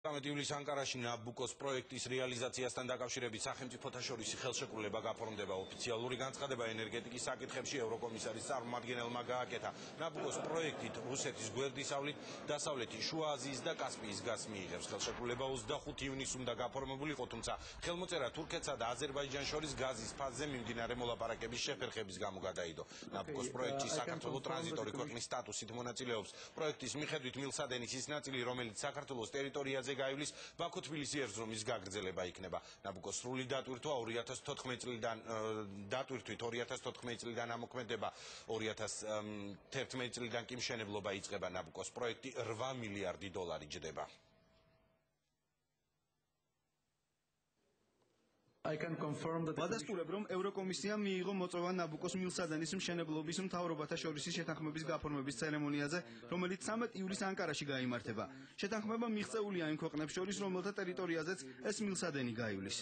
ივლისს ანკარაში ნაბუკოს პროექტის რეალიზაციასთან დაკავშირებით სახელმწიფოთა შორის ხელშეკრულება გაფორმდება. ოფიციალური განცხადება ენერგეტიკის საკითხებში ევროკომისარის წარმომადგენელმა გააკეთა. ნაბუკოს პროექტით რუსეთის გვერდისავლით, დასავლეთი შუა აზიის და კასპიის გაზს მიიღებს. ხელშეკრულება 25 ივნისს უნდა გაფორმებულიყო, თუმცა ხელმოწერა თურქეთსა და აზერბაიჯანს შორის გაზის ფაზზე მიმდინარე მოლაპარაკების შეფერხების გამო გადაიდო. ნაბუკოს პროექტში საქართველოს ტრანზიტორი ქვეყნის სტატუსით მონაწილეობს. პროექტის მიხედვით მილსადენის ის ნაწილი, რომელიც საქართველოს ტერიტორიაზე გაივლის, ბაქო-თბილისი ერწრომის გაგრძელება იქნება. ნაბუკოს სრული დატვირთვა 2014 წლიდან ამოქმედება, 2011 წლიდან კი მშენებლობა იწყება. ნაბუკოს პროექტი 8 მილიარდი დოლარი ჯდება. ვადასტურებ, რომ ევროკომისიამ მიიღო მოწვევა ნაბუკოს მილსადენის მშენებლობის მთავრობათა შორის შეთანხმების გაფორმების ცერემონიაზე, რომელიც 13 ივლისს ანკარაში გაიმართება. შეთანხმება მიღწეულია იმ ქვეყნებს შორის, რომელთა ტერიტორიაზეც ეს მილსადენი გაივლის.